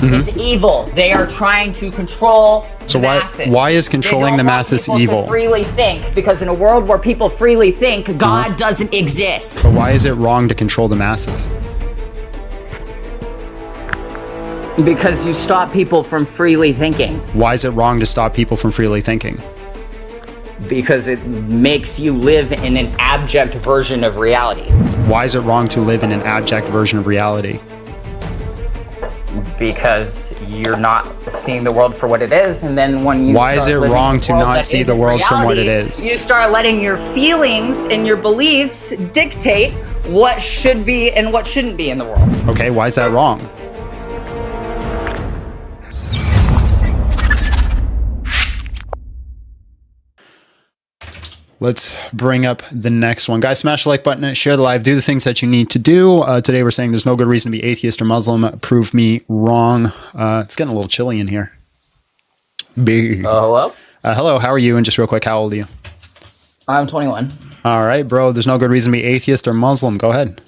It's evil. They are trying to control the masses. Why is controlling the masses evil? They don't want people to freely think, because in a world where people freely think, God doesn't exist. So why is it wrong to control the masses? Because you stop people from freely thinking. Why is it wrong to stop people from freely thinking? Because it makes you live in an abject version of reality. Why is it wrong to live in an abject version of reality? Because you're not seeing the world for what it is, and then when you Why is it wrong to not see the world from what it is? You start letting your feelings and your beliefs dictate what should be and what shouldn't be in the world. Okay, why is that wrong? Let's bring up the next one. Guys, smash the like button, share the live, do the things that you need to do. Today we're saying there's no good reason to be atheist or Muslim. Prove me wrong. It's getting a little chilly in here. Hello? Hello, how are you? And just real quick, how old are you? I'm 21. All right, bro. There's no good reason to be atheist or Muslim. Go ahead.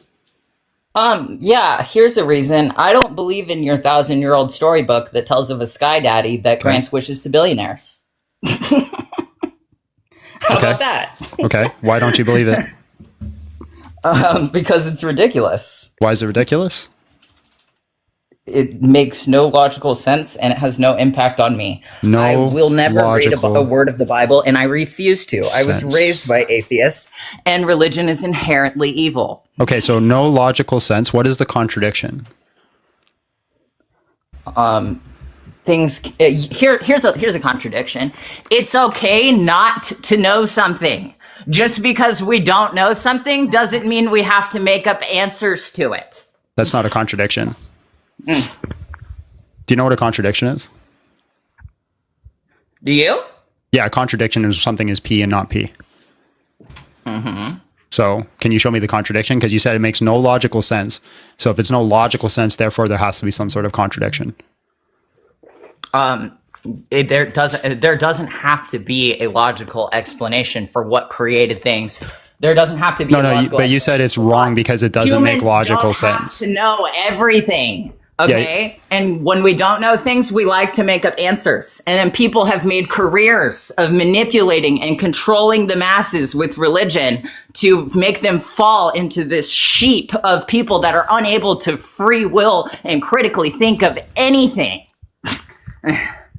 Yeah, here's a reason. I don't believe in your 1,000-year-old storybook that tells of a sky daddy that grants wishes to billionaires. How about that? Okay. Why don't you believe it? Because it's ridiculous. Why is it ridiculous? It makes no logical sense, and it has no impact on me. No I will never read a word of the Bible, and I refuse to. I was raised by atheists, and religion is inherently evil. Okay, so no logical sense. What is the contradiction? Here's a contradiction. It's okay not to know something. Just because we don't know something doesn't mean we have to make up answers to it. That's not a contradiction. Do you know what a contradiction is? Do you? Yeah, a contradiction is something is P and not P. So can you show me the contradiction? Because you said it makes no logical sense. So if it's no logical sense, therefore there has to be some sort of contradiction. There doesn't have to be a logical explanation for what created things. There doesn't have to be. But you said it's wrong because it doesn't make logical sense. To know everything, okay? Yeah. And when we don't know things, we like to make up answers. And then people have made careers of manipulating and controlling the masses with religion to make them fall into this sheep of people that are unable to free will and critically think of anything.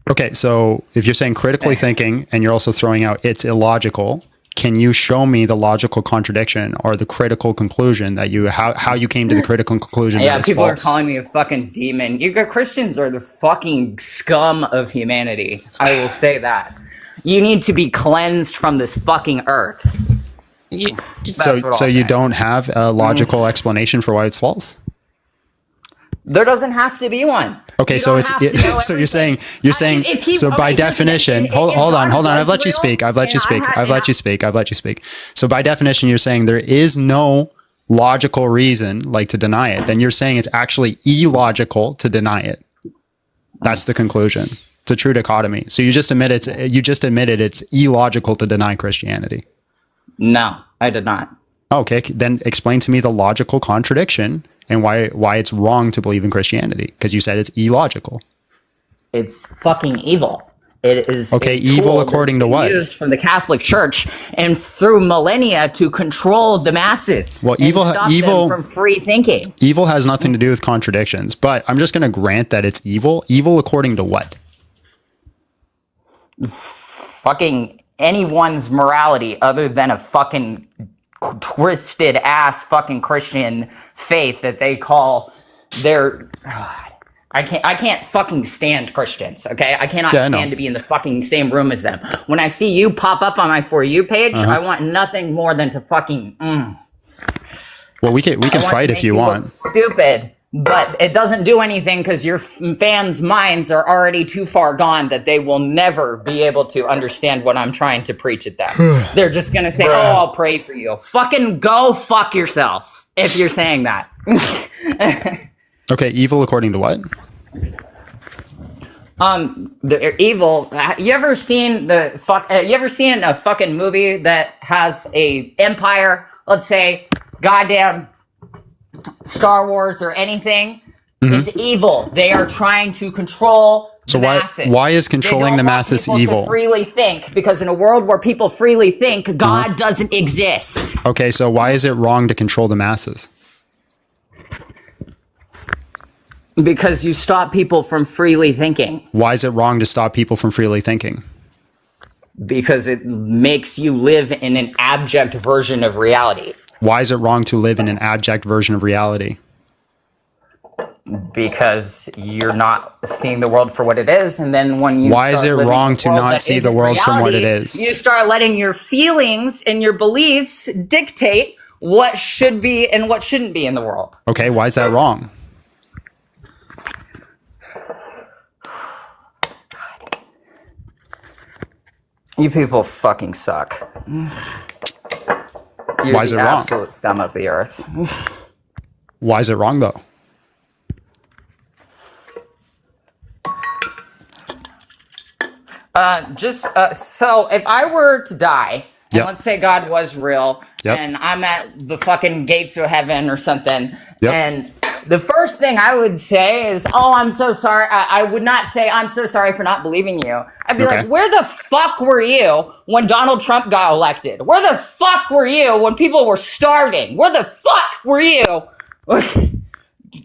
Okay, so if you're saying critically thinking and you're also throwing out it's illogical, can you show me the logical contradiction or the critical conclusion that how you came to the critical conclusion? Yeah, that it's people false? Are calling me a fucking demon. Christians are the fucking scum of humanity. I will say that. You need to be cleansed from this fucking earth. So you don't have a logical explanation for why it's false? There doesn't have to be one. Okay, so you're saying so by definition, hold on. I've let you speak. So by definition, you're saying there is no logical reason like to deny it. Then you're saying it's actually illogical to deny it. That's the conclusion. It's a true dichotomy. So you just admitted it's illogical to deny Christianity. No, I did not. Okay, then explain to me the logical contradiction and why it's wrong to believe in Christianity, because you said it's illogical. It's fucking evil. It is evil according to what? Used from the Catholic Church and through millennia to control the masses. Well, stop them from free thinking. Evil has nothing to do with contradictions, but I'm just going to grant that it's evil. Evil according to what? Fucking anyone's morality other than a fucking twisted ass fucking Christian faith that they call their I can't fucking stand Christians, okay? I cannot stand to be in the fucking same room as them. When I see you pop up on my For You page, I want nothing more than to fucking Well, we can fight if you want. Stupid, but it doesn't do anything because your fans' minds are already too far gone that they will never be able to understand what I'm trying to preach at them. They're just gonna say, "Oh, I'll pray for you." Fucking go fuck yourself if you're saying that. Okay, evil according to what? The evil. You ever seen a fucking movie that has a empire? Let's say, goddamn Star Wars or anything, It's evil. They are trying to control the masses. Why is controlling the masses evil? They don't want people to freely think, because in a world where people freely think, God doesn't exist. Okay, so why is it wrong to control the masses? Because you stop people from freely thinking. Why is it wrong to stop people from freely thinking? Because it makes you live in an abject version of reality. Why is it wrong to live in an abject version of reality? Because you're not seeing the world for what it is, and then when you why is it wrong to not see the world from what it is? You start letting your feelings and your beliefs dictate what should be and what shouldn't be in the world. Okay, why is that wrong? You people fucking suck. You're Why is it the wrong? Absolute scum of the earth. Why is it wrong though? So if I were to die, and Yep. let's say God was real, Yep. and I'm at the fucking gates of heaven or something, Yep. and the first thing I would say is, oh, I'm so sorry. I would not say, I'm so sorry for not believing you. I'd be Okay. like, where the fuck were you when Donald Trump got elected? Where the fuck were you when people were starving? Where the fuck were you?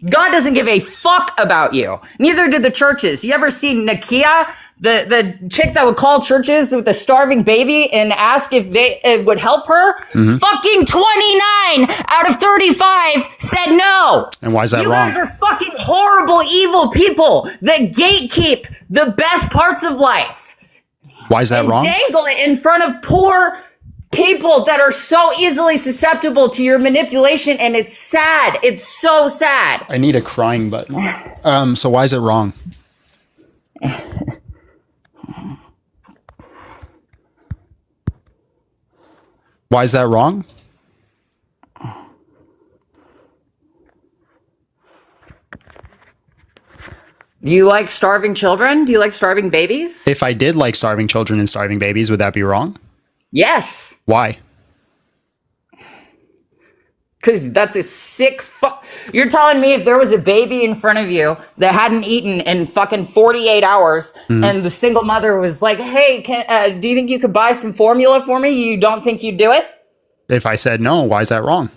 God doesn't give a fuck about you. Neither do the churches. You ever see Nakia, the chick that would call churches with a starving baby and ask if it would help her? Fucking 29 out of 35 said no. And why is that You wrong? guys are fucking horrible, evil people that gatekeep the best parts of life. Why is that wrong? Dangle it in front of poor people that are so easily susceptible to your manipulation, and it's sad. It's so sad. I need a crying button. So why is it wrong? Why is that wrong? Do you like starving children? Do you like starving babies? If I did like starving children and starving babies, would that be wrong? Yes. Why? Because that's a sick fuck. You're telling me if there was a baby in front of you that hadn't eaten in fucking 48 hours and the single mother was like, hey, do you think you could buy some formula for me? You don't think you'd do it? If I said no, why is that wrong?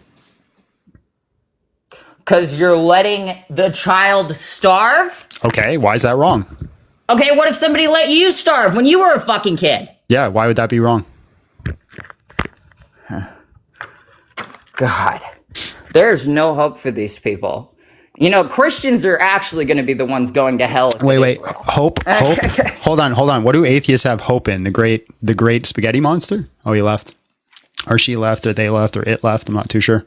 Because you're letting the child starve? Okay, why is that wrong? Okay, what if somebody let you starve when you were a fucking kid? Yeah, why would that be wrong? God, there's no hope for these people. You know, Christians are actually going to be the ones going to hell. Wait, hope? Hold on. What do atheists have hope in? The great spaghetti monster? Oh, he left. Or she left, or they left, or it left. I'm not too sure.